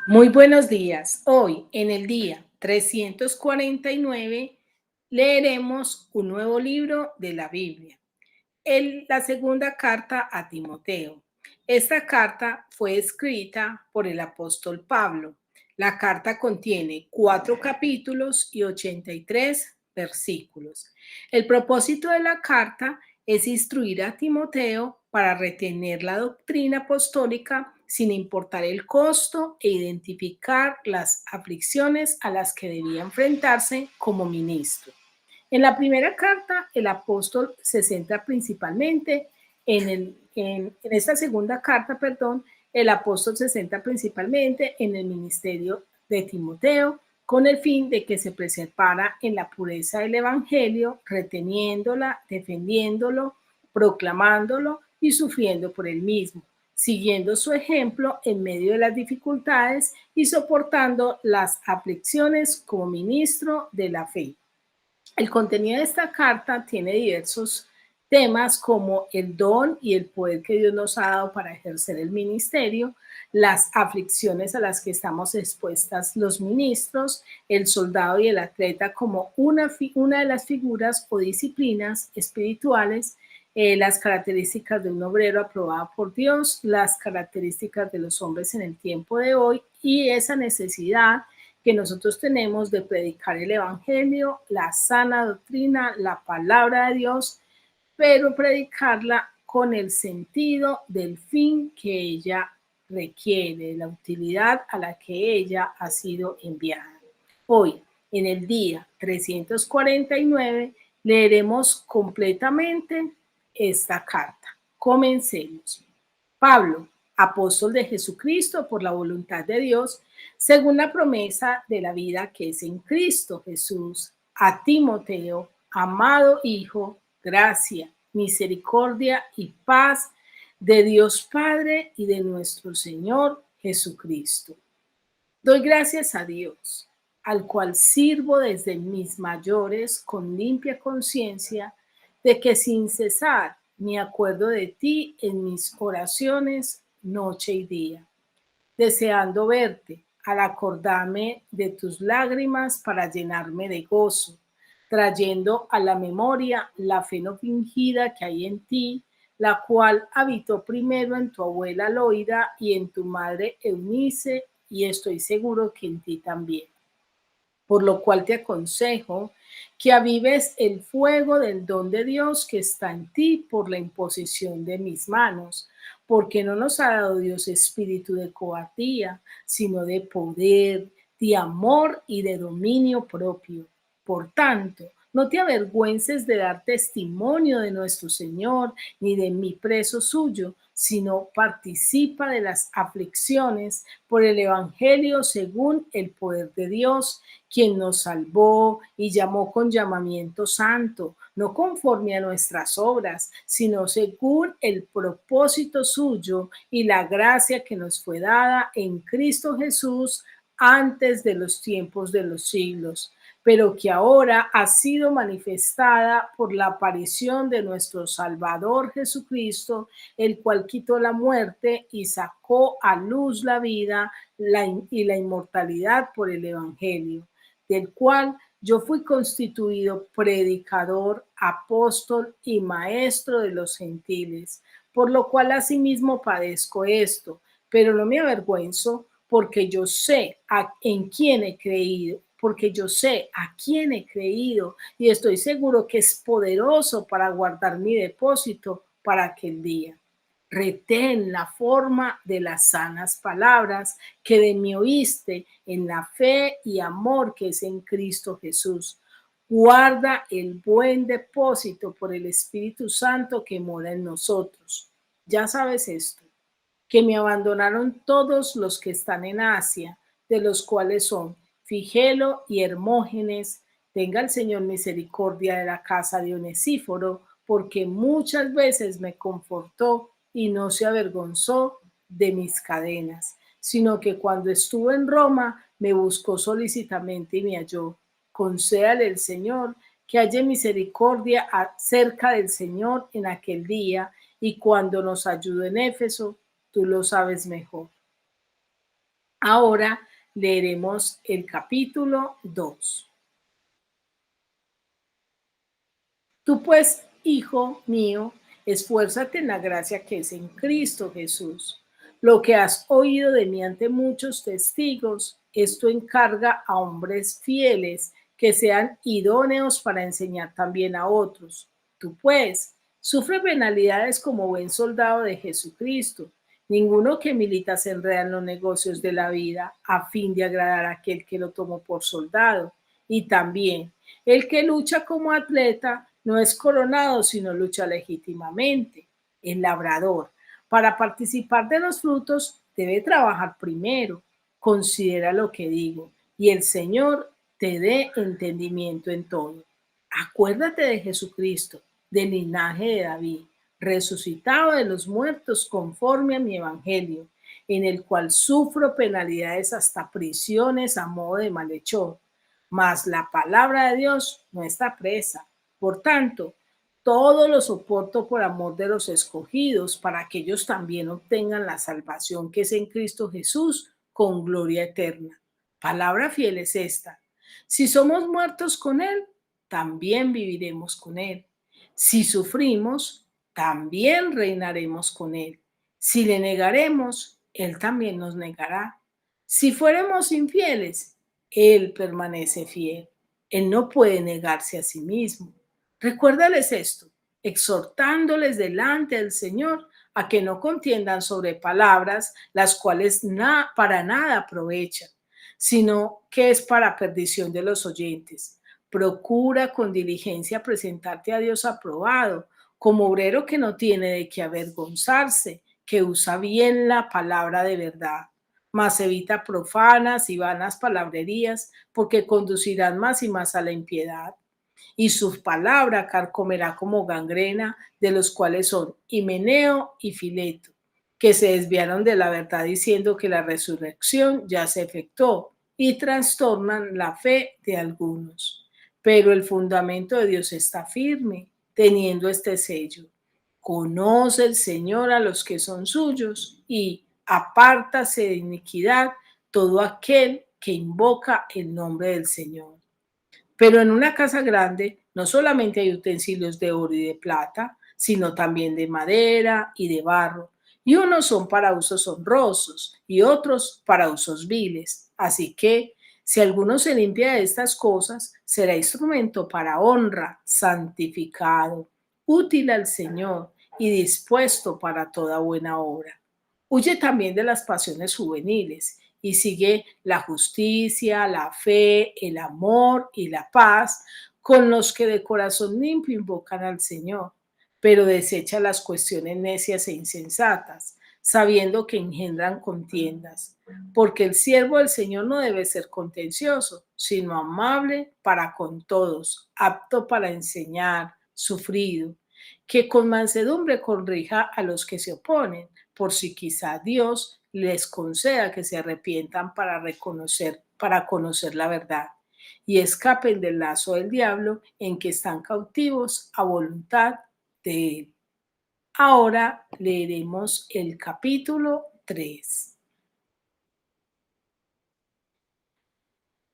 Muy buenos días. Hoy, en el día 349, leeremos un nuevo libro de la Biblia, la segunda carta a Timoteo. Esta carta fue escrita por el apóstol Pablo. La carta contiene 4 capítulos y 83 versículos. El propósito de la carta es instruir a Timoteo para retener la doctrina apostólica sin importar el costo e identificar las aflicciones a las que debía enfrentarse como ministro. En la primera carta, el apóstol se centra principalmente en esta segunda carta, perdón, el apóstol se centra principalmente en el ministerio de Timoteo con el fin de que se preservara en la pureza del evangelio, reteniéndola, defendiéndolo, proclamándolo y sufriendo por él mismo, siguiendo su ejemplo en medio de las dificultades y soportando las aflicciones como ministro de la fe. El contenido de esta carta tiene diversos temas como el don y el poder que Dios nos ha dado para ejercer el ministerio, las aflicciones a las que estamos expuestas los ministros, el soldado y el atleta como una de las figuras o disciplinas espirituales, las características de un obrero aprobado por Dios, las características de los hombres en el tiempo de hoy y esa necesidad que nosotros tenemos de predicar el evangelio, la sana doctrina, la palabra de Dios, pero predicarla con el sentido del fin que ella requiere, la utilidad a la que ella ha sido enviada. Hoy, en el día 349, leeremos completamente esta carta. Comencemos. Pablo, apóstol de Jesucristo por la voluntad de Dios, según la promesa de la vida que es en Cristo Jesús, a Timoteo, amado hijo, gracia, misericordia y paz de Dios Padre y de nuestro Señor Jesucristo. Doy gracias a Dios, al cual sirvo desde mis mayores con limpia conciencia, de que sin cesar me acuerdo de ti en mis oraciones noche y día, deseando verte, al acordarme de tus lágrimas para llenarme de gozo, trayendo a la memoria la fe no fingida que hay en ti, la cual habitó primero en tu abuela Loida y en tu madre Eunice, y estoy seguro que en ti también. Por lo cual te aconsejo que avives el fuego del don de Dios que está en ti por la imposición de mis manos, porque no nos ha dado Dios espíritu de cobardía, sino de poder, de amor y de dominio propio. Por tanto, no te avergüences de dar testimonio de nuestro Señor, ni de mi preso suyo, sino participa de las aflicciones por el Evangelio según el poder de Dios, quien nos salvó y llamó con llamamiento santo, no conforme a nuestras obras, sino según el propósito suyo y la gracia que nos fue dada en Cristo Jesús antes de los tiempos de los siglos, pero que ahora ha sido manifestada por la aparición de nuestro Salvador Jesucristo, el cual quitó la muerte y sacó a luz la vida y la inmortalidad por el Evangelio, del cual yo fui constituido predicador, apóstol y maestro de los gentiles, por lo cual asimismo padezco esto, pero no me avergüenzo porque yo sé en quién he creído, porque yo sé a quién he creído y estoy seguro que es poderoso para guardar mi depósito para aquel día. Retén la forma de las sanas palabras que de mí oíste en la fe y amor que es en Cristo Jesús. Guarda el buen depósito por el Espíritu Santo que mora en nosotros. Ya sabes esto, que me abandonaron todos los que están en Asia, de los cuales son Figelo y Hermógenes. Tenga el Señor misericordia de la casa de Onesíforo, porque muchas veces me confortó y no se avergonzó de mis cadenas, sino que cuando estuvo en Roma me buscó solícitamente y me halló. Concédale el Señor que haya misericordia cerca del Señor en aquel día, y cuando nos ayudó en Éfeso, tú lo sabes mejor. Ahora leeremos el capítulo 2. Tú pues, hijo mío, esfuérzate en la gracia que es en Cristo Jesús. Lo que has oído de mí ante muchos testigos, esto encarga a hombres fieles que sean idóneos para enseñar también a otros. Tú pues, sufre penalidades como buen soldado de Jesucristo. Ninguno que milita se enreda en los negocios de la vida a fin de agradar a aquel que lo tomó por soldado. Y también el que lucha como atleta no es coronado, sino lucha legítimamente. El labrador, para participar de los frutos, debe trabajar primero. Considera lo que digo, y el Señor te dé entendimiento en todo. Acuérdate de Jesucristo, del linaje de David, resucitado de los muertos conforme a mi evangelio, en el cual sufro penalidades hasta prisiones a modo de malhechor, mas la palabra de Dios no está presa. Por tanto, todo lo soporto por amor de los escogidos, para que ellos también obtengan la salvación que es en Cristo Jesús con gloria eterna. Palabra fiel es esta. Si somos muertos con Él, también viviremos con Él. Si sufrimos, también reinaremos con Él. Si le negaremos, Él también nos negará. Si fuéramos infieles, Él permanece fiel. Él no puede negarse a sí mismo. Recuérdales esto, exhortándoles delante del Señor a que no contiendan sobre palabras, las cuales para nada aprovechan, sino que es para perdición de los oyentes. Procura con diligencia presentarte a Dios aprobado, como obrero que no tiene de qué avergonzarse, que usa bien la palabra de verdad, mas evita profanas y vanas palabrerías, porque conducirán más y más a la impiedad. Y su palabra carcomerá como gangrena, de los cuales son Himeneo y Fileto, que se desviaron de la verdad diciendo que la resurrección ya se efectuó, y trastornan la fe de algunos. Pero el fundamento de Dios está firme, teniendo este sello: conoce el Señor a los que son suyos, y apártase de iniquidad todo aquel que invoca el nombre del Señor. Pero en una casa grande no solamente hay utensilios de oro y de plata, sino también de madera y de barro, y unos son para usos honrosos y otros para usos viles. Así que si alguno se limpia de estas cosas, será instrumento para honra, santificado, útil al Señor y dispuesto para toda buena obra. Huye también de las pasiones juveniles y sigue la justicia, la fe, el amor y la paz con los que de corazón limpio invocan al Señor, pero desecha las cuestiones necias e insensatas, sabiendo que engendran contiendas, porque el siervo del Señor no debe ser contencioso, sino amable para con todos, apto para enseñar, sufrido, que con mansedumbre corrija a los que se oponen, por si quizá Dios les conceda que se arrepientan para conocer la verdad y escapen del lazo del diablo en que están cautivos a voluntad de él. Ahora leeremos el capítulo 3.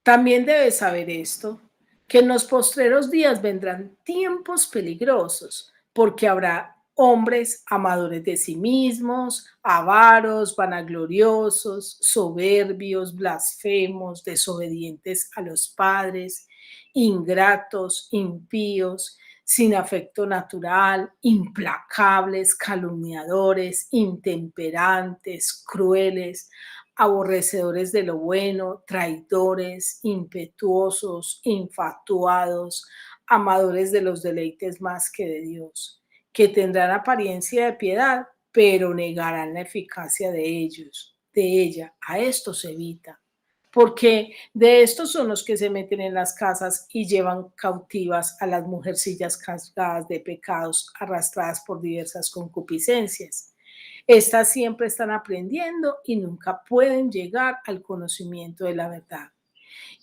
También debes saber esto, que en los postreros días vendrán tiempos peligrosos, porque habrá hombres amadores de sí mismos, avaros, vanagloriosos, soberbios, blasfemos, desobedientes a los padres, ingratos, impíos, sin afecto natural, implacables, calumniadores, intemperantes, crueles, aborrecedores de lo bueno, traidores, impetuosos, infatuados, amadores de los deleites más que de Dios, que tendrán apariencia de piedad, pero negarán la eficacia de ella. A esto se evita. Porque de estos son los que se meten en las casas y llevan cautivas a las mujercillas cargadas de pecados, arrastradas por diversas concupiscencias. Estas siempre están aprendiendo y nunca pueden llegar al conocimiento de la verdad.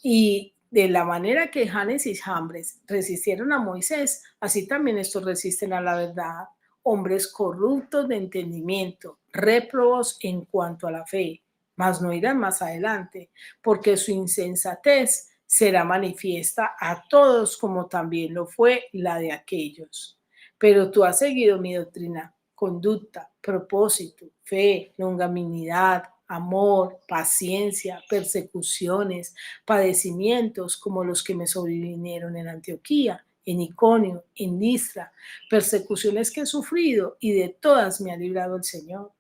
Y de la manera que Janes y Jambres resistieron a Moisés, así también estos resisten a la verdad. Hombres corruptos de entendimiento, réprobos en cuanto a la fe, mas no irán más adelante, porque su insensatez será manifiesta a todos como también lo fue la de aquellos. Pero tú has seguido mi doctrina, conducta, propósito, fe, longanimidad, amor, paciencia, persecuciones, padecimientos como los que me sobrevinieron en Antioquía, en Iconio, en Listra, persecuciones que he sufrido y de todas me ha librado el Señor.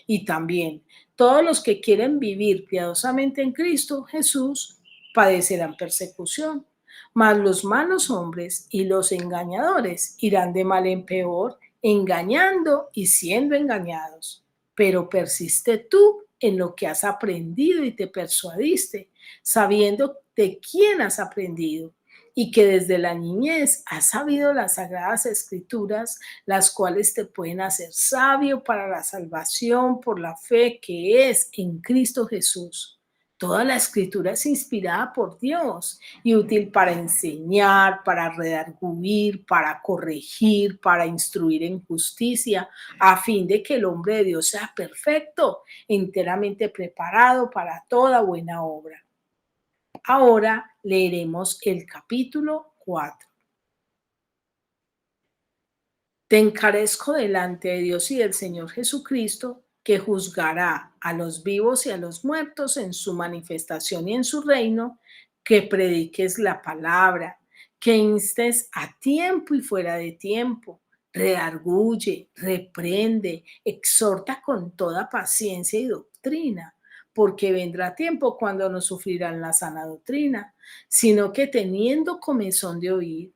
Y también todos los que quieren vivir piadosamente en Cristo Jesús padecerán persecución, mas los malos hombres y los engañadores irán de mal en peor, engañando y siendo engañados. Pero persiste tú en lo que has aprendido y te persuadiste, sabiendo de quién has aprendido y que desde la niñez has sabido las sagradas escrituras, las cuales te pueden hacer sabio para la salvación por la fe que es en Cristo Jesús. Toda la escritura es inspirada por Dios y útil para enseñar, para redarguir, para corregir, para instruir en justicia, a fin de que el hombre de Dios sea perfecto, enteramente preparado para toda buena obra. Ahora leeremos el capítulo 4. Te encarezco delante de Dios y del Señor Jesucristo, que juzgará a los vivos y a los muertos en su manifestación y en su reino, que prediques la palabra, que instes a tiempo y fuera de tiempo, redarguye, reprende, exhorta con toda paciencia y doctrina, porque vendrá tiempo cuando no sufrirán la sana doctrina, sino que teniendo comezón de oír,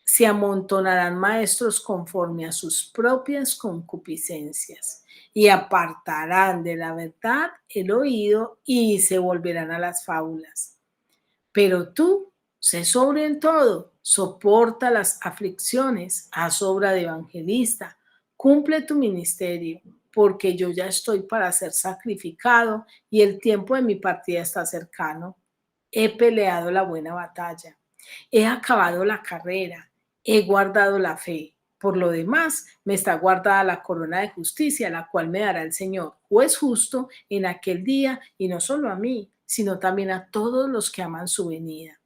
se amontonarán maestros conforme a sus propias concupiscencias y apartarán de la verdad el oído y se volverán a las fábulas. Pero tú, sé sobre en todo, soporta las aflicciones, haz obra de evangelista, cumple tu ministerio, porque yo ya estoy para ser sacrificado y el tiempo de mi partida está cercano. He peleado la buena batalla, he acabado la carrera, he guardado la fe. Por lo demás, me está guardada la corona de justicia, la cual me dará el Señor, juez justo, en aquel día, y no solo a mí, sino también a todos los que aman su venida.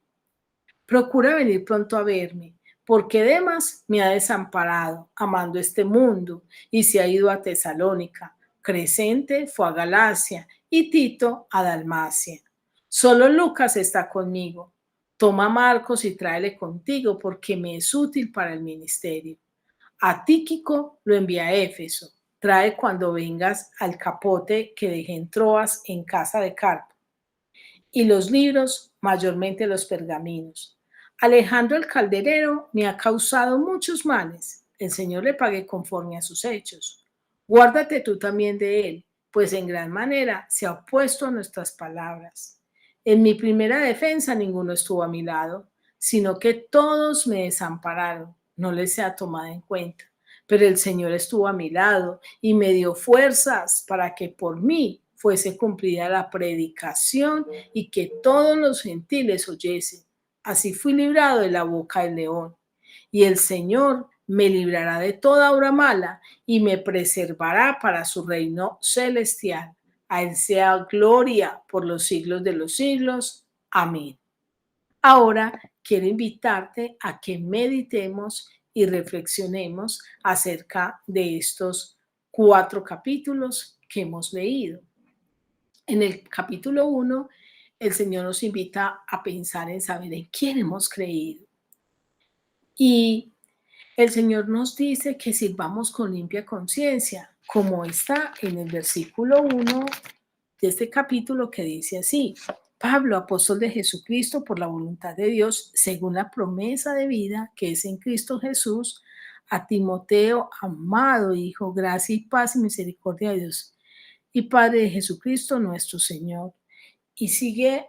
Procura venir pronto a verme, porque Demas me ha desamparado, amando este mundo, y se ha ido a Tesalónica. Crescente fue a Galacia y Tito a Dalmacia. Solo Lucas está conmigo. Toma a Marcos y tráele contigo, porque me es útil para el ministerio. A Tíquico lo envía a Éfeso. Trae cuando vengas al capote que dejé en Troas en casa de Carpo y los libros, mayormente los pergaminos. Alejandro el calderero me ha causado muchos males. El Señor le pague conforme a sus hechos. Guárdate tú también de él, pues en gran manera se ha opuesto a nuestras palabras. En mi primera defensa ninguno estuvo a mi lado, sino que todos me desampararon. No les sea tomada en cuenta. Pero el Señor estuvo a mi lado y me dio fuerzas para que por mí fuese cumplida la predicación y que todos los gentiles oyesen. Así fui librado de la boca del león. Y el Señor me librará de toda obra mala y me preservará para su reino celestial. A él sea gloria por los siglos de los siglos. Amén. Ahora quiero invitarte a que meditemos y reflexionemos acerca de estos 4 capítulos que hemos leído. En el capítulo 1, el Señor nos invita a pensar en saber en quién hemos creído. Y el Señor nos dice que sirvamos con limpia conciencia, como está en el versículo 1 de este capítulo, que dice así: Pablo, apóstol de Jesucristo por la voluntad de Dios, según la promesa de vida que es en Cristo Jesús, a Timoteo, amado hijo, gracia y paz y misericordia de Dios y Padre de Jesucristo nuestro Señor. Y sigue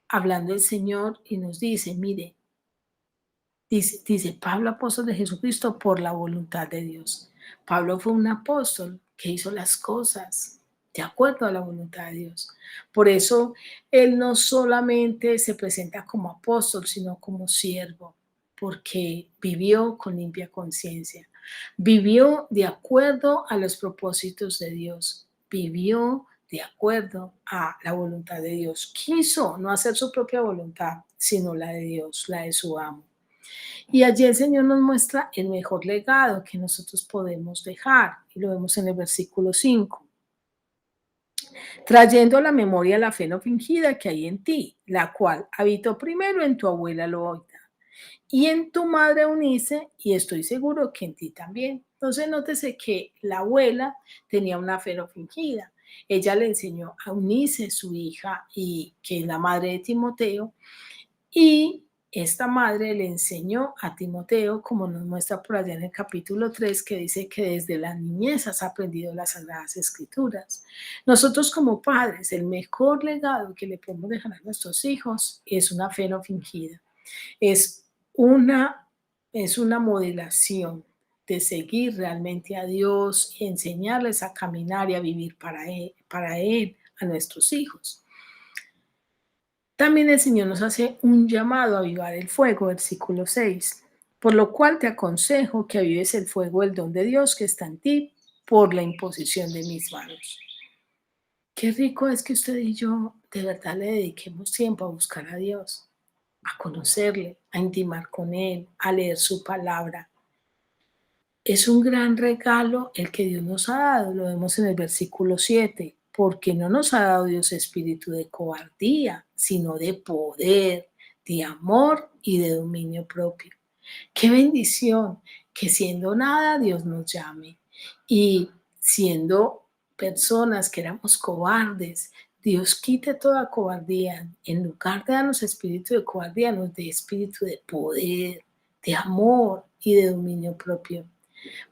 hablando el Señor y nos dice, mire, dice Pablo, apóstol de Jesucristo por la voluntad de Dios. Pablo fue un apóstol que hizo las cosas de acuerdo a la voluntad de Dios. Por eso él no solamente se presenta como apóstol, sino como siervo, porque vivió con limpia conciencia, vivió de acuerdo a los propósitos de Dios, vivió de acuerdo a la voluntad de Dios. Quiso no hacer su propia voluntad, sino la de Dios, la de su amo. Y allí el Señor nos muestra el mejor legado que nosotros podemos dejar, y lo vemos en el versículo 5. Trayendo a la memoria la fe no fingida que hay en ti, la cual habitó primero en tu abuela Loida y en tu madre Eunice, y estoy seguro que en ti también. Entonces, nótese que la abuela tenía una fe no fingida. Ella le enseñó a Eunice, su hija, y que es la madre de Timoteo, y esta madre le enseñó a Timoteo, como nos muestra por allá en el capítulo 3, que dice que desde la niñez has aprendido las Sagradas Escrituras. Nosotros como padres, el mejor legado que le podemos dejar a nuestros hijos es una fe no fingida. Es una, es una modelación de seguir realmente a Dios y enseñarles a caminar y a vivir para Él a nuestros hijos. También el Señor nos hace un llamado a avivar el fuego, versículo 6. Por lo cual te aconsejo que avives el fuego del don de Dios que está en ti por la imposición de mis manos. Qué rico es que usted y yo de verdad le dediquemos tiempo a buscar a Dios, a conocerle, a intimar con Él, a leer su palabra. Es un gran regalo el que Dios nos ha dado, lo vemos en el versículo 7, porque no nos ha dado Dios espíritu de cobardía, sino de poder, de amor y de dominio propio. Qué bendición que siendo nada Dios nos llame y siendo personas que éramos cobardes, Dios quite toda cobardía. En lugar de darnos espíritu de cobardía, nos dé espíritu de poder, de amor y de dominio propio,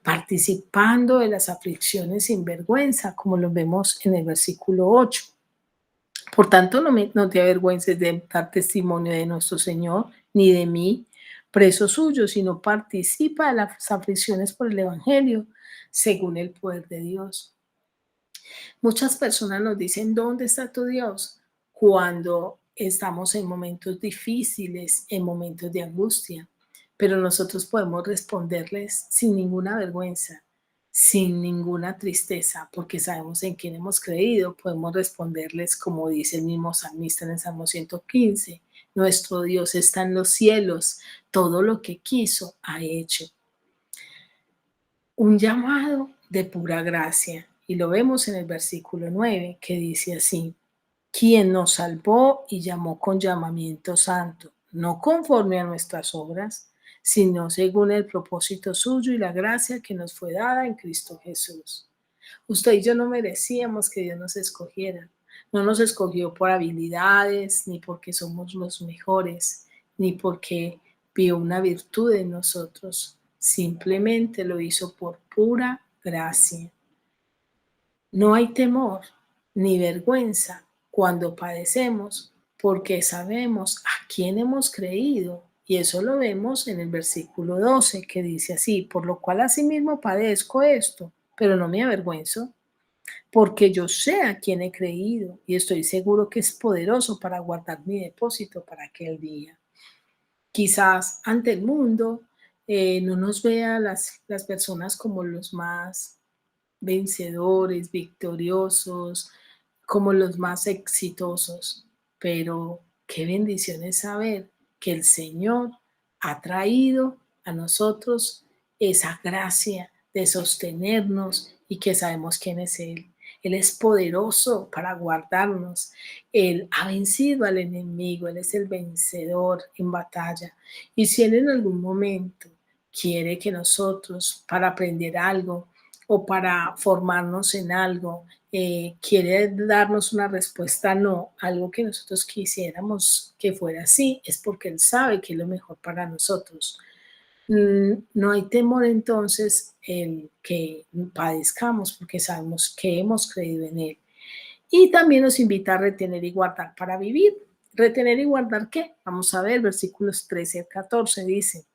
participando de las aflicciones sin vergüenza, como lo vemos en el versículo 8. Por tanto, no te avergüences de dar testimonio de nuestro Señor, ni de mí, preso suyo, sino participa de las aflicciones por el Evangelio, según el poder de Dios. Muchas personas nos dicen, ¿dónde está tu Dios? Cuando estamos en momentos difíciles, en momentos de angustia. Pero nosotros podemos responderles sin ninguna vergüenza, sin ninguna tristeza, porque sabemos en quién hemos creído. Podemos responderles como dice el mismo salmista en el Salmo 115, nuestro Dios está en los cielos, todo lo que quiso ha hecho. Un llamado de pura gracia. Y lo vemos en el versículo 9, que dice así, quien nos salvó y llamó con llamamiento santo, no conforme a nuestras obras, sino según el propósito suyo y la gracia que nos fue dada en Cristo Jesús. Usted y yo no merecíamos que Dios nos escogiera. No nos escogió por habilidades, ni porque somos los mejores, ni porque vio una virtud en nosotros. Simplemente lo hizo por pura gracia. No hay temor ni vergüenza cuando padecemos, porque sabemos a quién hemos creído. Y eso lo vemos en el versículo 12, que dice así, por lo cual asimismo padezco esto, pero no me avergüenzo, porque yo sé a quién he creído y estoy seguro que es poderoso para guardar mi depósito para aquel día. Quizás ante el mundo no nos vea las personas como los más vencedores, victoriosos, como los más exitosos, pero qué bendición es saber que el Señor ha traído a nosotros esa gracia de sostenernos y que sabemos quién es Él. Él es poderoso para guardarnos. Él ha vencido al enemigo. Él es el vencedor en batalla. Y si Él en algún momento quiere que nosotros, para aprender algo o para formarnos en algo, quiere darnos una respuesta no, algo que nosotros quisiéramos que fuera así, es porque Él sabe que es lo mejor para nosotros. No hay temor entonces en que padezcamos porque sabemos que hemos creído en Él. Y también nos invita a retener y guardar para vivir. ¿Retener y guardar qué? Vamos a ver, versículos 13 al 14 dice,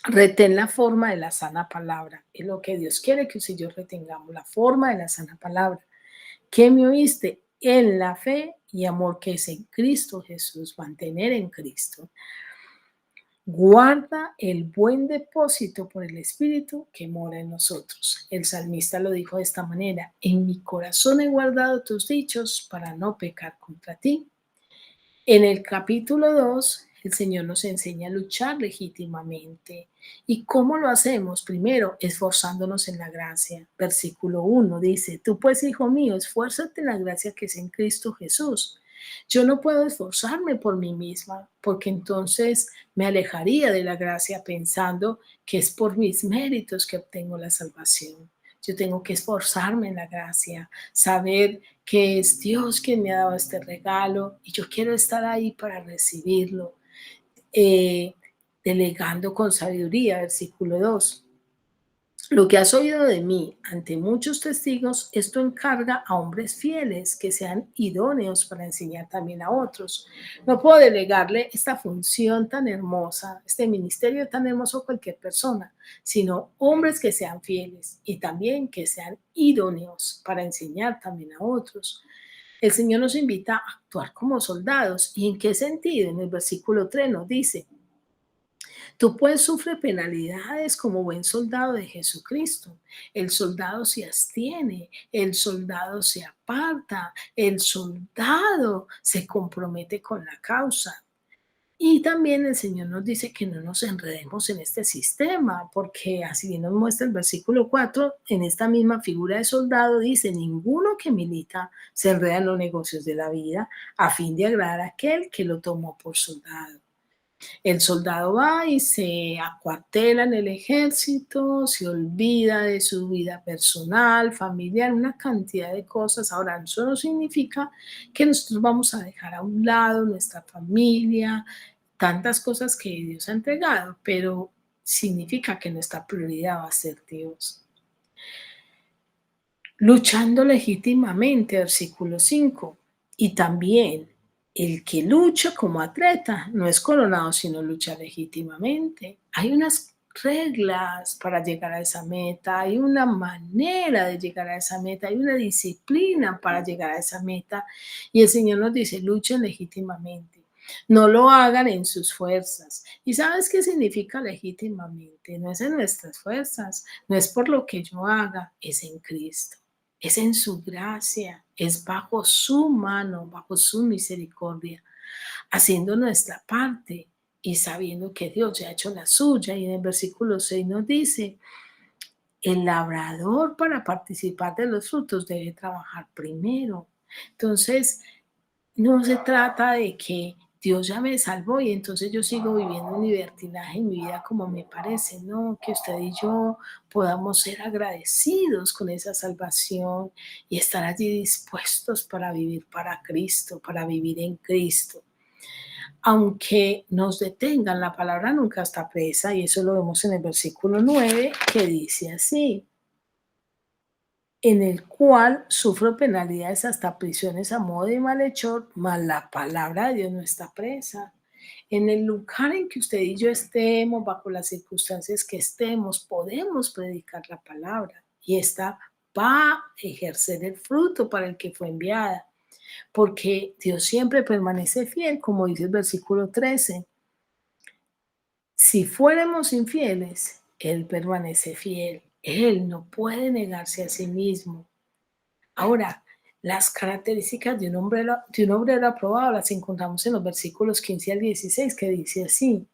retén la forma de la sana palabra. Es lo que Dios quiere que usted y yo retengamos, la forma de la sana palabra. ¿Qué me oíste? En la fe y amor que es en Cristo Jesús, mantener en Cristo. Guarda el buen depósito por el Espíritu que mora en nosotros. El salmista lo dijo de esta manera: en mi corazón he guardado tus dichos para no pecar contra ti. En el capítulo 2, el Señor nos enseña a luchar legítimamente. ¿Y cómo lo hacemos? Primero, esforzándonos en la gracia. Versículo 1 dice: tú pues, hijo mío, esfuérzate en la gracia que es en Cristo Jesús. Yo no puedo esforzarme por mí misma, porque entonces me alejaría de la gracia pensando que es por mis méritos que obtengo la salvación. Yo tengo que esforzarme en la gracia, saber que es Dios quien me ha dado este regalo y yo quiero estar ahí para recibirlo. Eh, Delegando con sabiduría, versículo 2. Lo que has oído de mí ante muchos testigos, esto encarga a hombres fieles que sean idóneos para enseñar también a otros. No puedo delegarle esta función tan hermosa, este ministerio tan hermoso a cualquier persona, sino hombres que sean fieles y también que sean idóneos para enseñar también a otros. El Señor nos invita a actuar como soldados. ¿Y en qué sentido? En el versículo 3 nos dice: tú pues sufre penalidades como buen soldado de Jesucristo. El soldado se abstiene, el soldado se aparta, el soldado se compromete con la causa. Y también el Señor nos dice que no nos enredemos en este sistema, porque así bien nos muestra el versículo 4, en esta misma figura de soldado dice: ninguno que milita se enreda en los negocios de la vida a fin de agradar a aquel que lo tomó por soldado. El soldado va y se acuartela en el ejército, se olvida de su vida personal, familiar, una cantidad de cosas. Ahora, eso no significa que nosotros vamos a dejar a un lado nuestra familia, tantas cosas que Dios ha entregado, pero significa que nuestra prioridad va a ser Dios. Luchando legítimamente, versículo 5. Y también el que lucha como atleta no es coronado, sino lucha legítimamente. Hay unas reglas para llegar a esa meta, hay una manera de llegar a esa meta, hay una disciplina para llegar a esa meta. Y el Señor nos dice: luchen legítimamente. No lo hagan en sus fuerzas. ¿Y sabes qué significa legítimamente? No es en nuestras fuerzas, no es por lo que yo haga, es en Cristo. Es en su gracia, es bajo su mano, bajo su misericordia, haciendo nuestra parte y sabiendo que Dios ya ha hecho la suya. Y en el versículo 6 nos dice: el labrador para participar de los frutos debe trabajar primero. Entonces, no se trata de que Dios ya me salvó y entonces yo sigo viviendo un libertinaje en mi vida como me parece, no, que usted y yo podamos ser agradecidos con esa salvación y estar allí dispuestos para vivir para Cristo, para vivir en Cristo. Aunque nos detengan, la palabra nunca está presa, y eso lo vemos en el versículo 9, que dice así: en el cual sufro penalidades hasta prisiones a modo de malhechor, mas la palabra de Dios no está presa. En el lugar en que usted y yo estemos, bajo las circunstancias que estemos, podemos predicar la palabra y esta va a ejercer el fruto para el que fue enviada, porque Dios siempre permanece fiel, como dice el versículo 13. Si fuéramos infieles, Él permanece fiel. Él no puede negarse a sí mismo. Ahora, las características de un obrero aprobado las encontramos en los versículos 15 al 16, que dice así: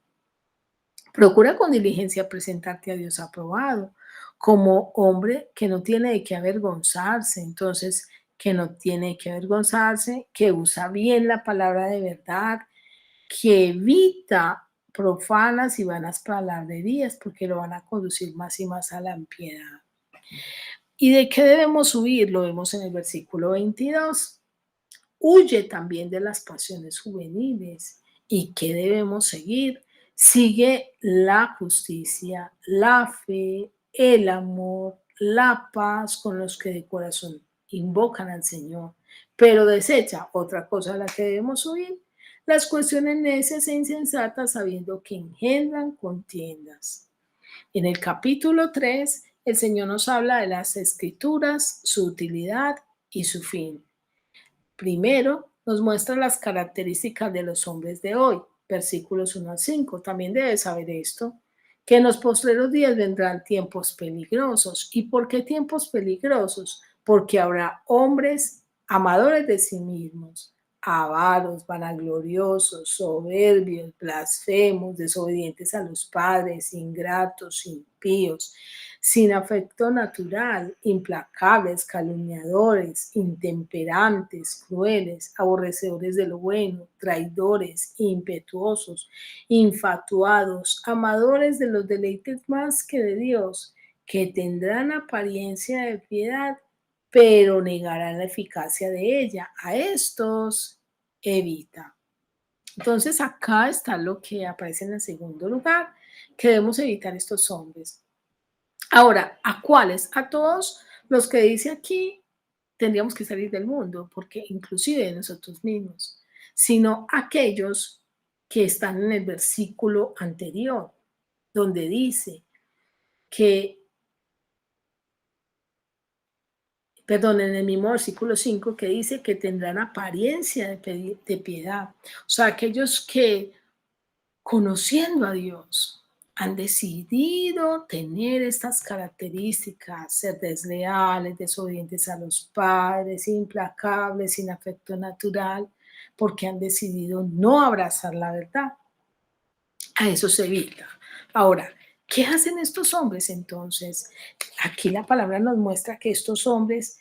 procura con diligencia presentarte a Dios aprobado, como hombre que no tiene de qué avergonzarse. Entonces, que no tiene de qué avergonzarse, que usa bien la palabra de verdad, que evita profanas y vanas palabrerías, porque lo van a conducir más y más a la impiedad. ¿Y de qué debemos huir? Lo vemos en el versículo 22. Huye también de las pasiones juveniles. ¿Y qué debemos seguir? Sigue la justicia, la fe, el amor, la paz con los que de corazón invocan al Señor. Pero desecha otra cosa a la que debemos huir: las cuestiones necias e insensatas, sabiendo que engendran contiendas. En el capítulo 3, el Señor nos habla de las escrituras, su utilidad y su fin. Primero, nos muestra las características de los hombres de hoy. versículos 1 al 5. También debes saber esto, que en los postreros días vendrán tiempos peligrosos. ¿Y por qué tiempos peligrosos? Porque habrá hombres amadores de sí mismos, avaros, vanagloriosos, soberbios, blasfemos, desobedientes a los padres, ingratos, impíos, sin afecto natural, implacables, calumniadores, intemperantes, crueles, aborrecedores de lo bueno, traidores, impetuosos, infatuados, amadores de los deleites más que de Dios, que tendrán apariencia de piedad, pero negarán la eficacia de ella. A estos evita. Entonces acá está lo que aparece en el segundo lugar, que debemos evitar estos hombres. Ahora, ¿a cuáles? A todos los que dice aquí tendríamos que salir del mundo, porque inclusive de nosotros mismos, sino aquellos que están en el versículo anterior, donde dice que, perdón, en el mismo versículo 5 que dice que tendrán apariencia de piedad. O sea, aquellos que conociendo a Dios, han decidido tener estas características, ser desleales, desobedientes a los padres, implacables, sin afecto natural, porque han decidido no abrazar la verdad. A eso se evita. Ahora, ¿qué hacen estos hombres entonces? Aquí la palabra nos muestra que estos hombres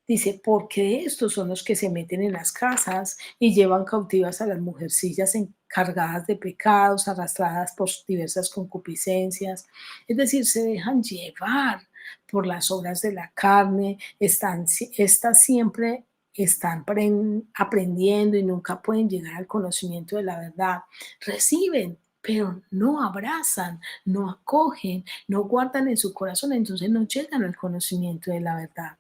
dice, porque estos son los que se meten en las casas y llevan cautivas a las mujercillas encargadas de pecados, arrastradas por diversas concupiscencias. Es decir, se dejan llevar por las obras de la carne, estas siempre están aprendiendo y nunca pueden llegar al conocimiento de la verdad. Reciben, pero no abrazan, no acogen, no guardan en su corazón, entonces no llegan al conocimiento de la verdad.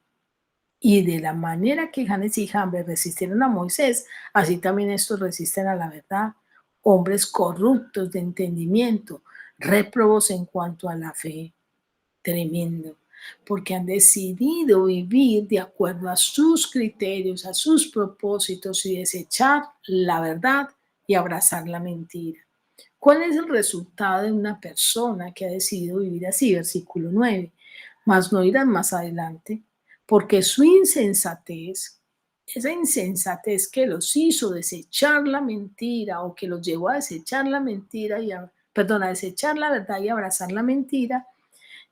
Y de la manera que Janes y Jambres resistieron a Moisés, así también estos resisten a la verdad. Hombres corruptos de entendimiento, réprobos en cuanto a la fe. Tremendo, porque han decidido vivir de acuerdo a sus criterios, a sus propósitos y desechar la verdad y abrazar la mentira. ¿Cuál es el resultado de una persona que ha decidido vivir así? Versículo 9. Mas no irán más adelante, porque su insensatez, esa insensatez que los hizo desechar la mentira o que los llevó a desechar la mentira a desechar la verdad y abrazar la mentira,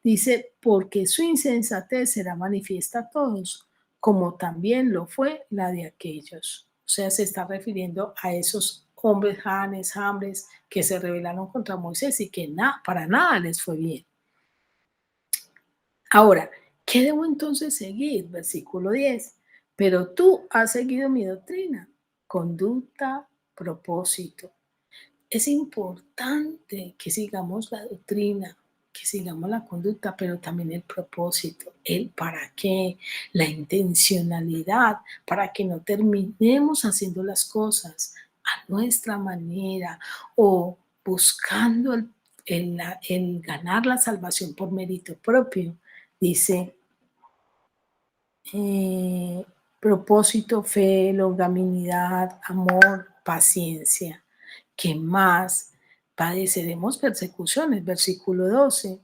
dice, porque su insensatez será manifiesta a todos, como también lo fue la de aquellos. O sea, se está refiriendo a esos hombres, Janes, Jambres, que se rebelaron contra Moisés y que para nada les fue bien. Ahora, ¿qué debo entonces seguir? Versículo 10. Pero tú has seguido mi doctrina, conducta, propósito. Es importante que sigamos la doctrina, que sigamos la conducta, pero también el propósito, el para qué, la intencionalidad, para que no terminemos haciendo las cosas a nuestra manera o buscando el ganar la salvación por mérito propio. Dice, eh, propósito, fe, longanimidad, amor, paciencia. ¿Qué más? Padeceremos persecuciones, versículo 12.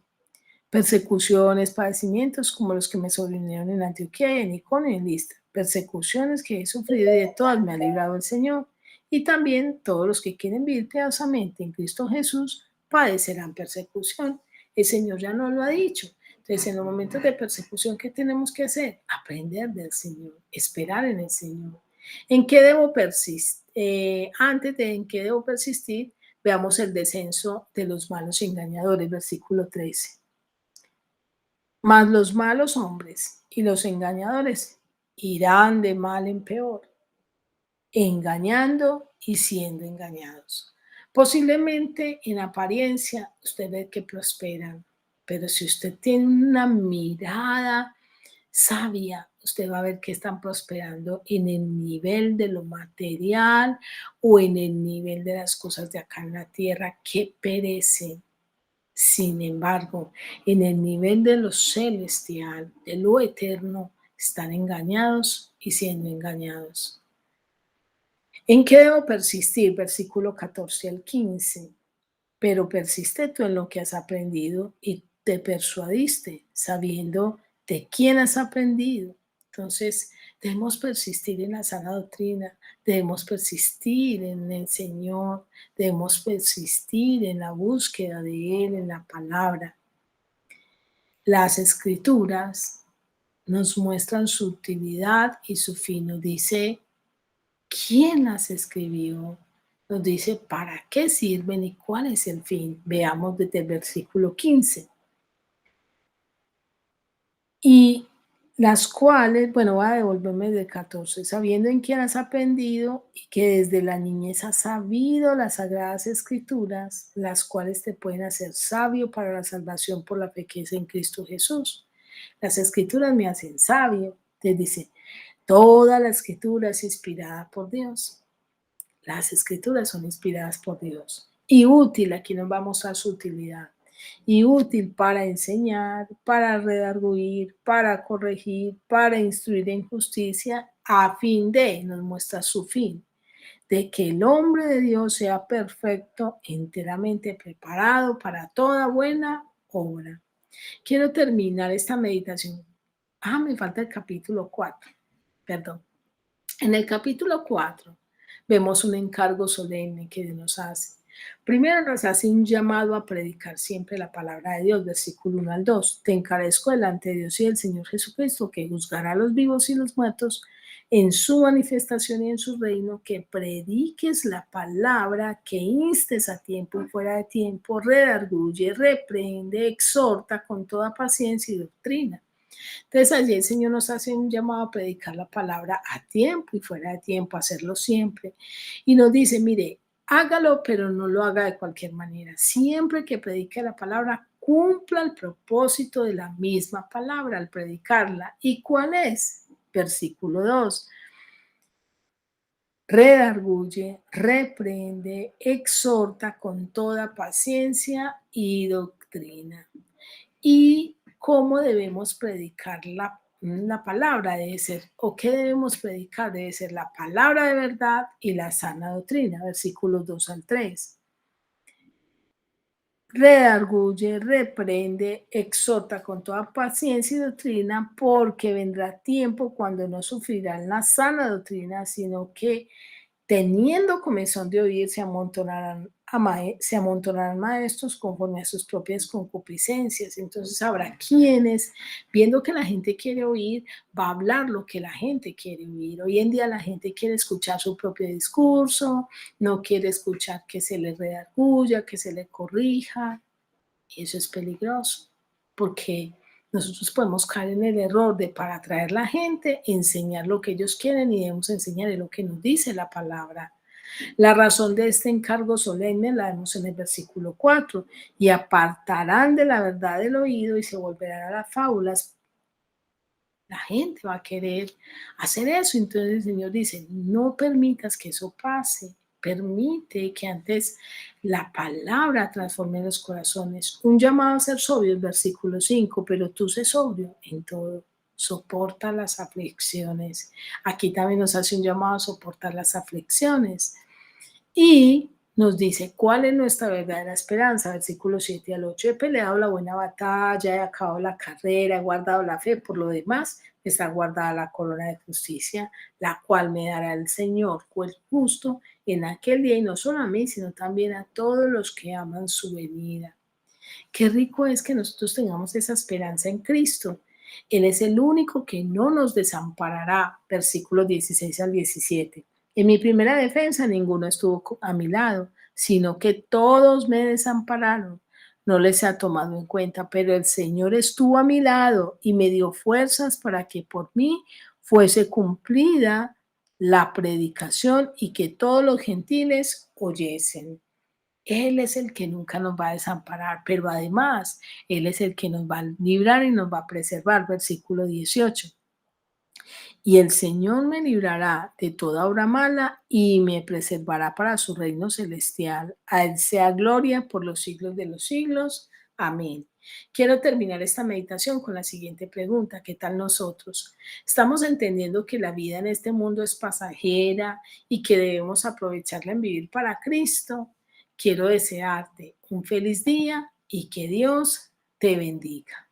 Persecuciones, padecimientos como los que me sobrevinieron en Antioquía y en Iconio y en Listra. Persecuciones que he sufrido y de todas me ha librado el Señor. Y también todos los que quieren vivir piadosamente en Cristo Jesús padecerán persecución. El Señor ya nos lo ha dicho. Entonces, en los momentos de persecución, ¿qué tenemos que hacer? Aprender del Señor, esperar en el Señor. ¿En qué debo persistir? Antes de en qué debo persistir, veamos el descenso de los malos engañadores, versículo 13. Mas los malos hombres y los engañadores irán de mal en peor, engañando y siendo engañados. Posiblemente en apariencia usted ve que prosperan, pero si usted tiene una mirada sabia, usted va a ver que están prosperando en el nivel de lo material o en el nivel de las cosas de acá en la tierra que perecen. Sin embargo, en el nivel de lo celestial, de lo eterno, están engañados y siendo engañados. ¿En qué debo persistir? Versículo 14 al 15. Pero persiste tú en lo que has aprendido y te persuadiste, sabiendo de quién has aprendido. Entonces, debemos persistir en la sana doctrina, debemos persistir en el Señor, debemos persistir en la búsqueda de Él, en la palabra. Las escrituras nos muestran su utilidad y su fin. Nos dice quién las escribió, nos dice para qué sirven y cuál es el fin. Veamos desde el versículo 15. Y las cuales, bueno, voy a devolverme del 14, sabiendo en quién has aprendido y que desde la niñez has sabido las sagradas escrituras, las cuales te pueden hacer sabio para la salvación por la fe que es en Cristo Jesús. Las escrituras me hacen sabio. Te dice, toda la escritura es inspirada por Dios. Las escrituras son inspiradas por Dios y útil, aquí nos vamos a su utilidad, y útil para enseñar, para redarguir, para corregir, para instruir en justicia, a fin de, nos muestra su fin, de que el hombre de Dios sea perfecto, enteramente preparado para toda buena obra. Quiero terminar esta meditación. Me falta el capítulo 4, perdón. En el capítulo 4 vemos un encargo solemne que Dios nos hace. Primero nos hace un llamado a predicar siempre la palabra de Dios, versículo 1 al 2. Te encarezco delante de Dios y del Señor Jesucristo, que juzgará a los vivos y los muertos en su manifestación y en su reino, que prediques la palabra, que instes a tiempo y fuera de tiempo, redarguye, reprende, exhorta con toda paciencia y doctrina. Entonces allí el Señor nos hace un llamado a predicar la palabra a tiempo y fuera de tiempo, hacerlo siempre. Y nos dice, mire, hágalo, pero no lo haga de cualquier manera. Siempre que predique la palabra, cumpla el propósito de la misma palabra al predicarla. ¿Y cuál es? Versículo 2. Redarguye, reprende, exhorta con toda paciencia y doctrina. Y cómo debemos predicar la palabra debe ser, o qué debemos predicar debe ser la palabra de verdad y la sana doctrina, versículos 2 al 3. Redarguye, reprende, exhorta con toda paciencia y doctrina, porque vendrá tiempo cuando no sufrirán la sana doctrina, sino que teniendo comezón de oír, se amontonarán maestros conforme a sus propias concupiscencias. Entonces habrá quienes, viendo que la gente quiere oír, va a hablar lo que la gente quiere oír. Hoy en día la gente quiere escuchar su propio discurso, no quiere escuchar que se le redarguya, que se le corrija. Y eso es peligroso, porque nosotros podemos caer en el error de, para atraer a la gente, enseñar lo que ellos quieren y debemos enseñar lo que nos dice la palabra. La razón de este encargo solemne la vemos en el versículo 4. Y apartarán de la verdad el oído y se volverán a las fábulas. La gente va a querer hacer eso. Entonces el Señor dice, no permitas que eso pase. Permite que antes la palabra transforme los corazones. Un llamado a ser sobrio, el versículo 5, pero tú sé sobrio en todo. Soporta las aflicciones. Aquí también nos hace un llamado a soportar las aflicciones. Y nos dice cuál es nuestra verdadera esperanza, versículo 7 al 8. He peleado la buena batalla, he acabado la carrera, he guardado la fe, por lo demás está guardada la corona de justicia, la cual me dará el Señor, el justo, en aquel día, y no solo a mí, sino también a todos los que aman su venida. Qué rico es que nosotros tengamos esa esperanza en Cristo. Él es el único que no nos desamparará, versículos 16 al 17. En mi primera defensa ninguno estuvo a mi lado, sino que todos me desampararon. No les ha tomado en cuenta, pero el Señor estuvo a mi lado y me dio fuerzas para que por mí fuese cumplida la predicación y que todos los gentiles oyesen. Él es el que nunca nos va a desamparar, pero además Él es el que nos va a librar y nos va a preservar. Versículo 18. Y el Señor me librará de toda obra mala y me preservará para su reino celestial. A Él sea gloria por los siglos de los siglos. Amén. Quiero terminar esta meditación con la siguiente pregunta: ¿qué tal nosotros? ¿Estamos entendiendo que la vida en este mundo es pasajera y que debemos aprovecharla en vivir para Cristo? Quiero desearte un feliz día y que Dios te bendiga.